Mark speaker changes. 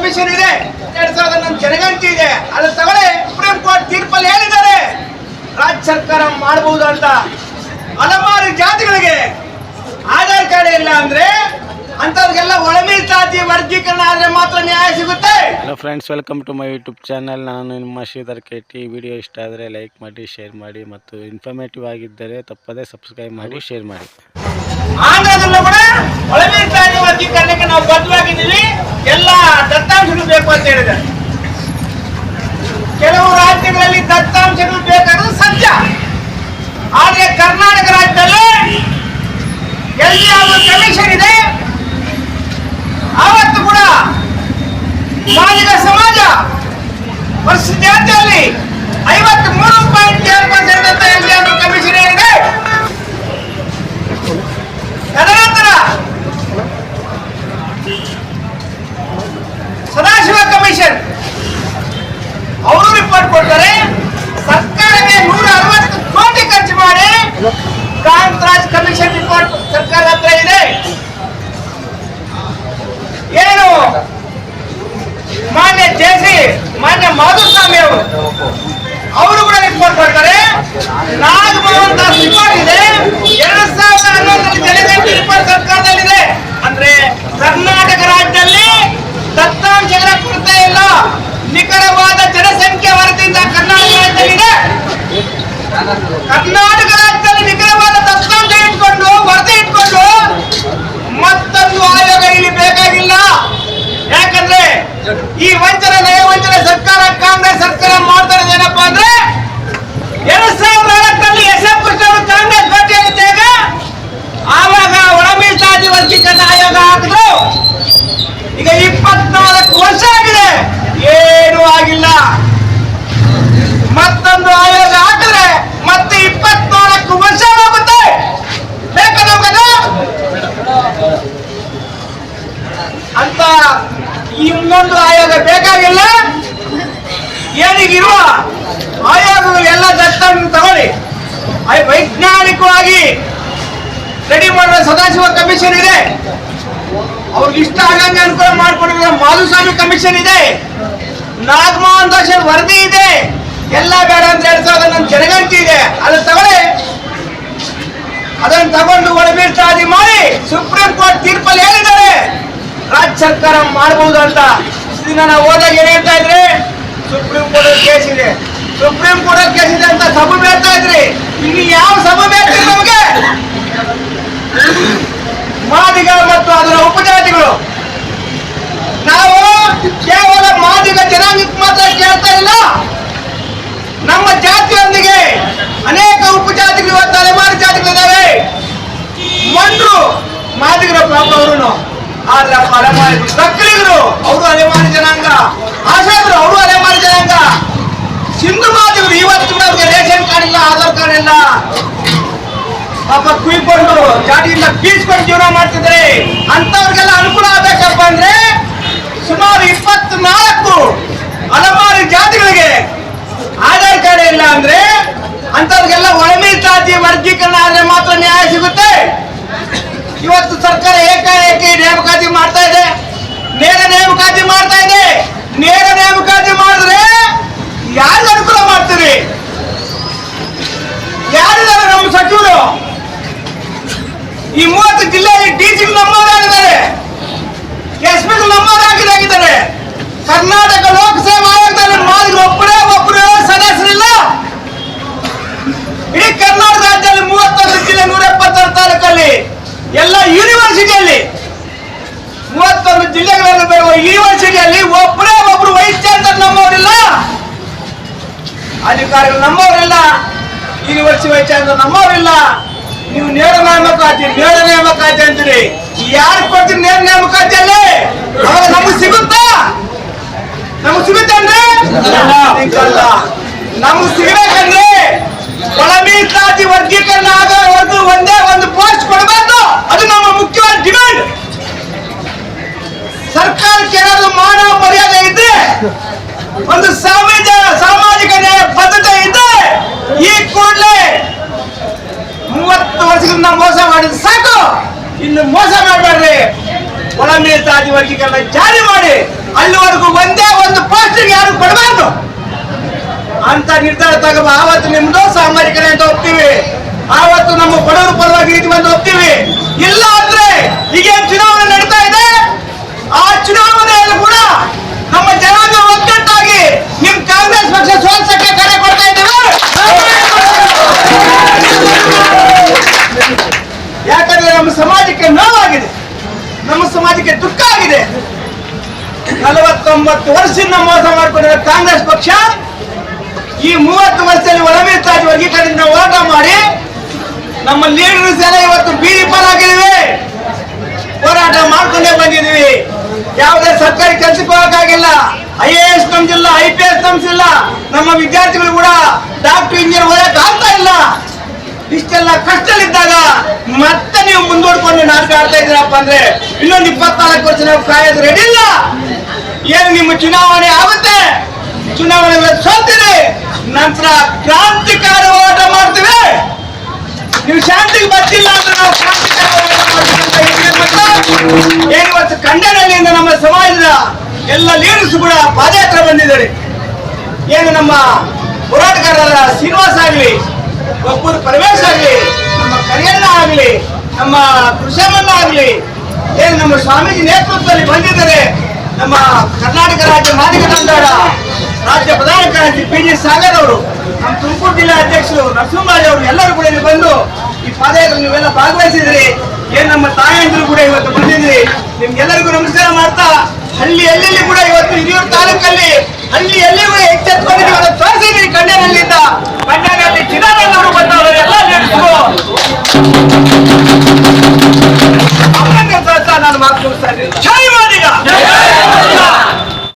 Speaker 1: Commission ಇದೆ, 2001 ಜನಗಣತಿ ಇದೆ. ಅದು ತಗೊಳ್ಳಿ, ಸುಪ್ರೀಂ ಕೋರ್ಟ್ ತೀರ್ಪಲ್ಲಿ ಹೇಳಿದ್ದಾರೆ ರಾಜ್ಯ ಸರ್ಕಾರ ಮಾಡಬಹುದು ಅಂತ. ಹಲವಾರು ಜಾತಿಗಳಿಗೆ ಆಧಾರ್ ಕಾರ್ಡ್ ಇಲ್ಲ ಅಂದ್ರೆ ಅಂತವ್ರಿಗೆಲ್ಲ ಒಳಮೀಸಲಾತಿ ವರ್ಗೀಕರಣ ಆದ್ರೆ ಮಾತ್ರ ನ್ಯಾಯ ಸಿಗುತ್ತೆ.
Speaker 2: Hello friends, welcome to my YouTube channel. ನಾನು ನಿಮ್ಮ ಶ್ರೀಧರ್ KT. ವಿಡಿಯೋ ಇಷ್ಟ ಆದರೆ ಲೈಕ್ ಮಾಡಿ, ಶೇರ್ ಮಾಡಿ ಮತ್ತು ಇನ್ಫಾರ್ಮೇಟಿವ್ ಆಗಿದ್ದರೆ ತಪ್ಪದೇ ಸಬ್ಸ್ಕ್ರೈಬ್ ಮಾಡಿ, ಶೇರ್ ಮಾಡಿ.
Speaker 1: ಆಂಧ್ರದಲ್ಲೂ ಕೂಡ ಒಳಮೀಸಲಾತಿ ವರ್ಗೀಕರಣಕ್ಕೆ ನಾವು ಬದ್ಧವಾಗಿದ್ದೀವಿ. ಎಲ್ಲ ದತ್ತಾಂಶಗಳು ಬೇಕು ಅಂತ ಹೇಳಿದ್ದಾರೆ. ಕೆಲವು ರಾಜ್ಯಗಳಲ್ಲಿ ದತ್ತಾಂಶಗಳು ಬೇಕಾದ್ರೆ ಸತ್ಯ, ಆದ್ರೆ ಕರ್ನಾಟಕ ರಾಜ್ಯದಲ್ಲಿ ಎಲ್ಲಿ ಒಂದು ಕಮಿಷನ್ ಇದೆ ಆವತ್ತು ಕೂಡ ಮಾದಿಗ ಸಮಾಜ ವರ್ಷ ಜಾತಿಯಲ್ಲಿ 53.7% ಅಂತ ಎಲ್ಲಿ ಒಂದು ಕಮಿಷನ್ ಏನಿದೆ. ತದನಂತರ ಸದಾಶಿವ ಕಮಿಷನ್ ಅವರು ರಿಪೋರ್ಟ್ ಕೊಡ್ತಾರೆ. ಸರ್ಕಾರಕ್ಕೆ 160 ಕೋಟಿ ಖರ್ಚು ಮಾಡಿ ಕಾಂತರಾಜ್ ಕಮಿಷನ್ ರಿಪೋರ್ಟ್ ಸರ್ಕಾರದ ಹತ್ರ ಇದೆ. ಏನು ಮಾನ್ಯ ಮಾಧುಸ್ವಾಮಿ ಅವರು ಕೂಡ ರಿಪೋರ್ಟ್ ಕೊಡ್ತಾರೆ. ನಾಗಮೋಹನ್ ದಾಸ್ ರಿಪೋರ್ಟ್ ಇದೆ. 2011 ಜನಗಣತಿ ರಿಪೋರ್ಟ್ ಸರ್ಕಾರದಲ್ಲಿದೆ. ಅಂದ್ರೆ ಕರ್ನಾಟಕ ರಾಜ್ಯದಲ್ಲಿ ದತ್ತಾಂಶಗಳ ಕೊರತೆ ಇಲ್ಲ. ನಿಖರವಾದ ಜನಸಂಖ್ಯೆ ವರದಿಯಿಂದ ಕರ್ನಾಟಕ ರಾಜ್ಯದಲ್ಲಿದೆ. ಕರ್ನಾಟಕ ರಾಜ್ಯದಲ್ಲಿ ನಿಖರವಾದ ದತ್ತಾಂಶ ಇಟ್ಕೊಂಡು ವರದಿ ಇಟ್ಕೊಂಡು ಮತ್ತೊಂದು ಆಯೋಗ ಇಲ್ಲಿ ಬೇಕಾಗಿಲ್ಲ. ಯಾಕಂದ್ರೆ ಈ ವಂಚನೆ ನಯವಂಚನೆ ಸರ್ಕಾರ, ಕಾಂಗ್ರೆಸ್ ಸರ್ಕಾರ ಮಾಡ್ತಾ ಇರೋದು ಏನಪ್ಪಾ ಅಂದ್ರೆ 2004ರಲ್ಲಿ SF ಕೃಷ್ಣ ಅವರು ಕಾಂಗ್ರೆಸ್ ಭೇಟಿಯಾಗಿದ್ದಾಗ ಆವಾಗ ಒಳಮೀಸಲಾತಿ ವರ್ಗೀಕರಣ ಆಯೋಗ ಹಾಕಿದ್ರು. ಈಗ 24 ವರ್ಷ ಆಗಿದೆ, ಏನೂ ಆಗಿಲ್ಲ. ಮತ್ತೊಂದು ಆಯೋಗ ಹಾಕಿದ್ರೆ ಮತ್ತೆ 24 ವರ್ಷ ಹೋಗುತ್ತೆ. ಬೇಕಾ ನಮ್ಗದು ಅಂತ ಈ ಇನ್ನೊಂದು ಆಯೋಗ ಬೇಕಾಗಿಲ್ಲ. ಏನಿಗಿರುವ ಆಯೋಗಗಳು ಎಲ್ಲ ದತ್ತಾಂಶ ತಗೊಳ್ಳಿ, ವೈಜ್ಞಾನಿಕವಾಗಿ ರೆಡಿ ಮಾಡುವ ಸದಾಶಿವ ಕಮಿಷನ್ ಇದೆ. ಅವ್ರಿಗೆ ಇಷ್ಟ ಆಗಂಗೆ ಅನುಕೂಲ ಮಾಡಿಕೊಂಡಿರೋ ಮಾಧುಸ್ವಾಮಿ ಕಮಿಷನ್ ಇದೆ. ನಾಗಮೋಹನ್ ದಾಸ್ ವರದಿ ಇದೆ. ಎಲ್ಲ ಬೇಡ ಅಂತ 2001 ಜನಗಣತಿ ಇದೆ. ಅದು ತಗೊಳ್ಳಿ, ಅದನ್ನು ತಗೊಂಡು ಒಳಮೀಸಲಾತಿ ಮಾಡಿ ಸುಪ್ರೀಂ ಕೋರ್ಟ್ ತೀರ್ಪಲ್ಲಿ ಹೇಳಿದ್ದಾರೆ ರಾಜ್ಯ ಸರ್ಕಾರ ಮಾಡಬಹುದು ಅಂತ. ಇದನ್ನ ನಾವು ಹೋದಾಗ ಏನ್ ಹೇಳ್ತಾ ಇದ್ರಿ, ಸುಪ್ರೀಂ ಕೋರ್ಟ್ ಕೇಸ್ ಇದೆ, ಸುಪ್ರೀಂ ಕೋರ್ಟ್ ಕೇಸ್ ಇದೆ ಅಂತ ಸಭೆ ಬೇಡ್ತಾ ಇದ್ರಿ. ಈಗ ಯಾವ ಸಭೆ ಬೇಡ್ತೀರಿ ನಮಗೆ? ಮಾದಿಗ ಮತ್ತು ಅದರ ಉಪಜಾತಿಗಳು, ನಾವು ಕೇವಲ ಮಾದಿಗ ಜನಾಂಗಕ್ಕೆ ಮಾತ್ರ ಕೇಳ್ತಾ ಇಲ್ಲ. ನಮ್ಮ ಜಾತಿಯೊಂದಿಗೆ ಅನೇಕ ಉಪಜಾತಿಗಳು ಇವತ್ತು ಅಲೆಮಾರಿ ಜಾತಿಗಳಿದ್ದಾವೆ. ಮಂಡ್ರು ಮಾದಿಗರ ಪಾಪ ಅವರು, ಆದ್ರೆ ಅಲೆಮಾರಿ ಸಕ್ರಿಗರು ಅವರು ಅಲೆಮಾರಿ ಜನಾಂಗ, ಆಶಾದ್ರು ಅವರು ಅಲೆಮಾರಿ ಜನಾಂಗ, ಸಿಂಧು ಮಾದಿಗರು ಇವತ್ತು ಕೂಡ ಅವ್ರಿಗೆ ರೇಷನ್ ಕಾರ್ಡ್ ಇಲ್ಲ, ಆಧಾರ್ ಕಾರ್ಡ್ ಇಲ್ಲ. ಪಾಪ ಕುಯ್ಕೊಂಡು ಜಾತಿಯಿಂದ ಬೀಸ್ಕೊಂಡು ಜೀವನ ಮಾಡ್ತಿದ್ದಾರೆ. ಅಂತವ್ರಿಗೆಲ್ಲ ಅನುಕೂಲ ಆಗ್ಬೇಕಪ್ಪ ಅಂದ್ರೆ ಸುಮಾರು 24 ಅಲೆಮಾರಿ ಜಾತಿಗಳಿಗೆ ಆಧಾರ್ ಕಾರ್ಡ್ ಇಲ್ಲ ಅಂದ್ರೆ ಅಂತವ್ರಿಗೆಲ್ಲ ಒಳಮೀಸಲಾತಿ ವರ್ಗೀಕರಣ ಆದ್ರೆ ಮಾತ್ರ ನ್ಯಾಯ ಸಿಗುತ್ತೆ. ಇವತ್ತು ಸರ್ಕಾರ ಏಕಾಏಕಿ ನೇಮಕಾತಿ ಮಾಡ್ತಾ ಇದೆ, ನೇರ ನೇಮಕಾತಿ ಮಾಡ್ತಾ ಇದೆ. ನೇರ ನೇಮಕಾತಿ ಮಾಡಿದ್ರೆ ಯಾರು ಅನುಕೂಲ ಮಾಡ್ತೀರಿ? ಯಾರಿದ್ದಾರೆ ನಮ್ಮ ಸಚಿವರು? ಈ 30 ಜಿಲ್ಲೆಯಲ್ಲಿ DC ನಮ್ಮವರಾಗಿದ್ದಾರೆ, SP ನಮ್ಮವರಾಗಿದ್ದಾರೆ. ಕರ್ನಾಟಕ ಲೋಕಸೇವಾ ಆಯೋಗದಲ್ಲಿ ಮಾದಿಗರು ಒಬ್ಬರು ಸದಸ್ಯರಿಲ್ಲ. ಇಡೀ ಕರ್ನಾಟಕ ರಾಜ್ಯದಲ್ಲಿ 31 ಜಿಲ್ಲೆ 176 ತಾಲೂಕಲ್ಲಿ ಎಲ್ಲ ಯೂನಿವರ್ಸಿಟಿಯಲ್ಲಿ 31 ಜಿಲ್ಲೆಗಳಲ್ಲಿ ಬರುವ ಯೂನಿವರ್ಸಿಟಿಯಲ್ಲಿ ಒಬ್ಬರು ವೈಸ್ ಚಾನ್ಸಲರ್ ನಮ್ಮವರಿಲ್ಲ, ಅಧಿಕಾರಿಗಳು ನಮ್ಮವರಿಲ್ಲ, ಯೂನಿವರ್ಸಿಟಿ ವೈಸ್ ಚಾನ್ಸಲರ್ ನಮ್ಮವರಿಲ್ಲ. ನೀವು ನೇರ ನೇಮಕಾತಿ ಅಂತೀರಿ. ಯಾರು ಕೊಡ್ತೀರಿ ನೇರ ನೇಮಕಾತಿಯಲ್ಲಿ? ಅವಾಗ ನಮಗೆ ಸಿಗುತ್ತಾ? ನಮಗೆ ಸಿಗುತ್ತಂದ್ರೆ ನಮಗೆ ಸಿಗಬೇಕಂದ್ರೆ ಒಳಮೀಸಲಾತಿ ವರ್ಗೀಕರಣ ಆಗೋವರೆಗೂ ಒಂದೇ ಒಂದು ಪೋಸ್ಟ್ ಕೊಡಬೇಕು. ಅದು ನಮ್ಮ ಮುಖ್ಯವಾದ ಡಿಮ್ಯಾಂಡ್. ಸರ್ಕಾರಕ್ಕೆ ಏನಾದ್ರು ಮಾನವ ಮರ್ಯಾದೆ ಇದ್ರೆ, ಒಂದು ಸಾಮಾಜಿಕ ನ್ಯಾಯ ಬದ್ಧತೆ ಇದ್ರೆ ಈ ಕೂಡಲೇ 30 ವರ್ಷದಿಂದ ಮೋಸ ಮಾಡಿದ್ರೆ ಸಾಕು, ಇನ್ನು ಮೋಸ ಮಾಡಬೇಡ್ರಿ. ಒಳ ಮೀಸಲಾತಿ ವರ್ಗೀಕರಣ ಜಾರಿ ಮಾಡಿ ಅಲ್ಲಿವರೆಗೂ ಒಂದೇ ಒಂದು ಪೋಸ್ಟಿಗೆ ಯಾರು ಕೊಡಬಾರ್ದು ಅಂತ ನಿರ್ಧಾರ ತಗೋ. ಆವತ್ತು ನಿಮ್ದು ಸಾಮಾಜಿಕರೇ ಅಂತ ಒಪ್ತೀವಿ, ಆವತ್ತು ನಮ್ಮ ಬಡವರ ಪರವಾಗಿ ಇದೀವಿ ಅಂತ ಒಪ್ತೀವಿ. ಇಲ್ಲ ಅಂದ್ರೆ ಈಗೇನು ಚುನಾವಣೆ ನಡೀತಾ ಇದೆ, ಆ ಚುನಾವಣೆಯಲ್ಲಿ ಕೂಡ ನಮ್ಮ ಜನಾಂಗ ಒಗ್ಗಟ್ಟಾಗಿ ನಿಮ್ ಕಾಂಗ್ರೆಸ್ ಪಕ್ಷ ಸೋಲ್ಸಕ್ಕೆ ಕರೆ ಕೊಡ್ತಾ ಇದ್ದೇವೆ. ಯಾಕಂದ್ರೆ ನಮ್ಮ ಸಮಾಜಕ್ಕೆ ನೋವಾಗಿದೆ, ನಮ್ಮ ಸಮಾಜಕ್ಕೆ ದುಃಖ ಆಗಿದೆ. 49 ವರ್ಷದಿಂದ ಮೋಸ ಮಾಡಿಕೊಂಡಿರೋ ಕಾಂಗ್ರೆಸ್ ಪಕ್ಷ ಈ 30 ವರ್ಷದಲ್ಲಿ ಒಳಮೀಸಲಾತಿ ವರ್ಗೀಕರಣದಿಂದ ಹೋರಾಟ ಮಾಡಿ ನಮ್ಮ ಲೀಡರ್ಸ್ ಎಲ್ಲ ಇವತ್ತು ಬೀದಿ ಪಾಲಾಗಿದ್ದೀವಿ. ಹೋರಾಟ ಮಾಡ್ಕೊಂಡೇ ಬಂದಿದ್ದೀವಿ. ಯಾವುದೇ ಸರ್ಕಾರಿ ಕೆಲಸಕ್ಕೆ ಹೋಗಕ್ಕಾಗಿಲ್ಲ. IAS ನಮ್ದಿಲ್ಲ, IPS ನಮ್ಸಿಲ್ಲ. ನಮ್ಮ ವಿದ್ಯಾರ್ಥಿಗಳು ಕೂಡ ಡಾಕ್ಟರ್ ಇಂಜಿನಿಯರ್ ಓದಕ್ ಆಗ್ತಾ ಇಲ್ಲ. ಇಷ್ಟೆಲ್ಲ ಕಷ್ಟದಲ್ಲಿದ್ದಾಗ ಮತ್ತೆ ನೀವು ಮುಂದೂಡ್ಕೊಂಡು ನಾಟಕ ಆಡ್ತಾ ಇದ್ದೀರಪ್ಪ ಅಂದ್ರೆ ಇನ್ನೊಂದು 24 ವರ್ಷ ನಾವು ಕಾಯೋದು ರೆಡಿ ಇಲ್ಲ. ಏನು ನಿಮ್ಮ ಚುನಾವಣೆ ಆಗುತ್ತೆ, ಚುನಾವಣೆ ಸೋಲ್ತೀರಿ, ನಂತರ ಕ್ರಾಂತಿಕಾರಿ ಹೋರಾಟ ಮಾಡ್ತೀವಿ. ನೀವು ಶಾಂತಿಗೆ ಬರ್ತಿಲ್ಲ ಅಂದ್ರೆ ನಾವು ಕ್ರಾಂತಿಕಾರಿ ಹೋರಾಟ ಮಾಡ್ತೀವಿ. ಏನು ಇವತ್ತು ಖಂಡನಹಳ್ಳಿಯಿಂದ ನಮ್ಮ ಸಮಾಜದ ಎಲ್ಲ ಲೀಡರ್ಸ್ ಕೂಡ ಪಾದಯಾತ್ರೆ ಬಂದಿದ್ದಾರೆ. ಏನು ನಮ್ಮ ಹೋರಾಟಗಾರರ ಶ್ರೀನಿವಾಸ ಆಗ್ಲಿ, ಒಬ್ಬರು ಪರಮೇಶ್ ಆಗ್ಲಿ, ನಮ್ಮ ಕರಿಯಣ್ಣ ಆಗ್ಲಿ, ನಮ್ಮ ಕೃಷಮಣ್ಣ ಆಗ್ಲಿ, ಏನು ನಮ್ಮ ಸ್ವಾಮೀಜಿ ನೇತೃತ್ವದಲ್ಲಿ ಬಂದಿದ್ದಾರೆ. ನಮ್ಮ ಕರ್ನಾಟಕ ರಾಜ್ಯ ಮಾದಿಗ ತಂಡದ ರಾಜ್ಯ ಪ್ರಧಾನ ಕಾರ್ಯದರ್ಶಿ PG ಸಾಗರ್ ಅವರು, ನಮ್ಮ ತುಮಕೂರು ಜಿಲ್ಲಾ ಅಧ್ಯಕ್ಷರು ನರಸಿಂಹರಾಜ್ ಅವರು ಎಲ್ಲರೂ ಕೂಡ ಇಲ್ಲಿ ಬಂದು ಈ ಪಾದಯಾತ್ರೆ ನೀವೆಲ್ಲ ಭಾಗವಹಿಸಿದ್ರಿ. ಏನ್ ನಮ್ಮ ತಾಯಂದಿರು ಕೂಡ ಇವತ್ತು ಬಂದಿದ್ರಿ. ನಿಮ್ಗೆಲ್ಲರಿಗೂ ನಮಸ್ಕಾರ ಮಾಡ್ತಾ, ಹಳ್ಳಿ ಎಲ್ಲೆಲ್ಲಿ ಕೂಡ ಇವತ್ತು ಹಿರಿಯೂರು ತಾಲೂಕಲ್ಲಿ ಹಳ್ಳಿ ಎಲ್ಲಿ ಕೂಡ ಎಚ್ಚೆತ್ಕೊಂಡು ತೋರಿಸಿದ್ರಿ. ಕಣ್ಣನಹಳ್ಳಿಯಿಂದ ಕಣ್ಣನಹಳ್ಳಿ ಚಿದಾನಂದವರು ಬಂದವರು ಎಲ್ಲ ನಡೆಸು ನಾನು ಮಾತು ಮುಗಿಸ್ತಾ ಇದ್ದೀನಿ.